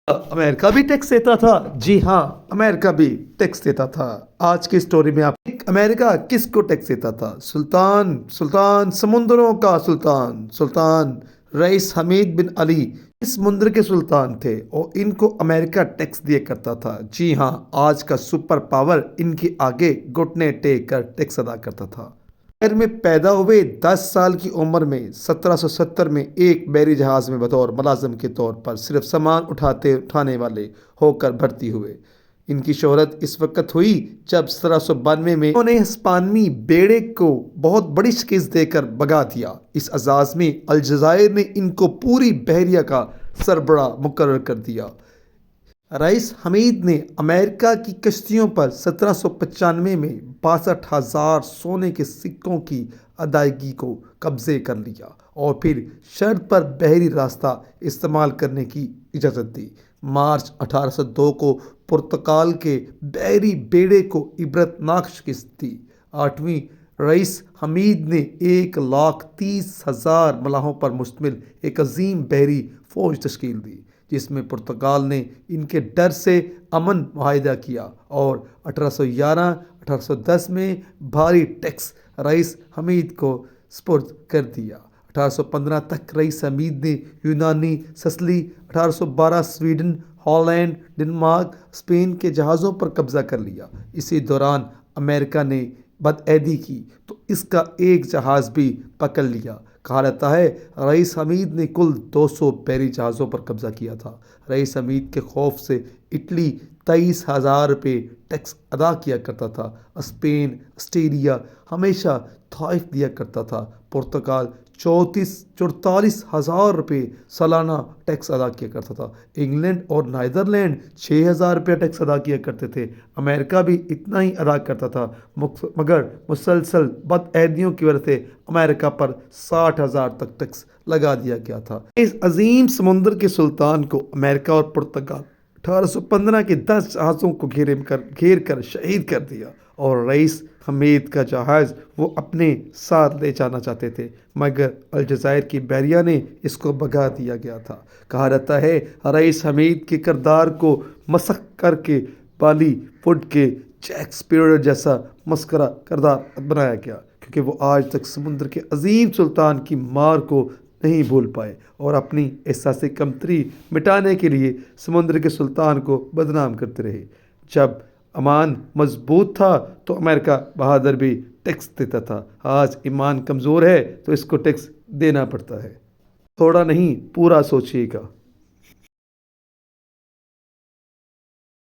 America भी tax देता था। जी हाँ, अमेरिका भी टैक्स देता था। आज की स्टोरी में आप अमेरिका किसको टैक्स देता था? सुल्तान समुंदरों का सुल्तान, सुल्तान रईस हमीद बिन अली इस समुद्र के सुल्तान थे और इनको अमेरिका टैक्स दिया करता था। जी हाँ, आज का सुपर पावर इनके आगे घुटने टेक कर टैक्स अदा करता था। शहर में पैदा हुए 10 साल की उम्र में 1770 में एक बहरी जहाज़ में बतौर मुलाजिम के तौर पर सिर्फ सामान उठाने वाले होकर भर्ती हुए। इनकी शोहरत इस वक्त हुई जब 1792 में उन्होंने हिस्पानी बेड़े को बहुत बड़ी शिकस्त देकर भगा दिया। इस एजाज़ में अलजायर ने इनको पूरी बहरिया का सरबरा मुकर्रर कर दिया। रईस हमीद ने अमेरिका की कश्तियों पर 1795 में 62,000 सोने के सिक्कों की अदायगी को कब्जे कर लिया और फिर शर्त पर बहरी रास्ता इस्तेमाल करने की इजाज़त दी। मार्च 1802 को पुर्तगाल के बहरी बेड़े को इबरतनाक शिकस्त दी। 8वीं रईस हमीद ने 1,30,000 मलाहों पर मुश्तमिल एक अजीम बहरी फौज तश्कील दी, जिसमें पुर्तगाल ने इनके डर से अमन मुआहिदा किया और 1811-1810 में भारी टैक्स रईस हमीद को स्पुर्द कर दिया। 1815 तक रईस हमीद ने यूनानी, Sicily, 1812 Sweden, Holland, Denmark, Spain के जहाज़ों पर कब्जा कर लिया। इसी दौरान अमेरिका ने बदअहदी की तो इसका एक जहाज़ भी पकड़ लिया। कहा जाता है रईस हमीद ने कुल 200 बहरी जहाज़ों पर कब्जा किया था। रईस हमीद के खौफ से इटली 23,000 रुपये टैक्स अदा किया करता था। स्पेन, ऑस्ट्रेलिया हमेशा तोहफ़ दिया करता था। पुर्तगाल 44,000 रुपये सालाना टैक्स अदा किया करता था। इंग्लैंड और नीदरलैंड 6,000 रुपये टैक्स अदा किया करते थे। अमेरिका भी इतना ही अदा करता था, मगर मुसलसल बदअहदियों की वजह से अमेरिका पर 60,000 तक टैक्स लगा दिया गया था। इस अजीम समुंदर के सुल्तान को अमेरिका और पुर्तगाल 1815 के 10 जहाज़ों को घेर कर शहीद कर दिया और रईस हमीद का जहाज़ वो अपने साथ ले जाना चाहते थे, मगर अलजायर की बहरिया ने इसको भगा दिया गया था। कहा जाता है रईस हमीद के किरदार को मसख करके बॉलीवुड के जैक स्पैरो जैसा मस्करा किरदार बनाया गया, क्योंकि वो आज तक समुद्र के अजीम सुल्तान की मार को नहीं भूल पाए और अपनी एहसास कमतरी मिटाने के लिए समुद्र के सुल्तान को बदनाम करते रहे। जब ईमान मजबूत था तो अमेरिका बहादुर भी टैक्स देता था। आज ईमान कमज़ोर है तो इसको टैक्स देना पड़ता है। थोड़ा नहीं, पूरा सोचिएगा।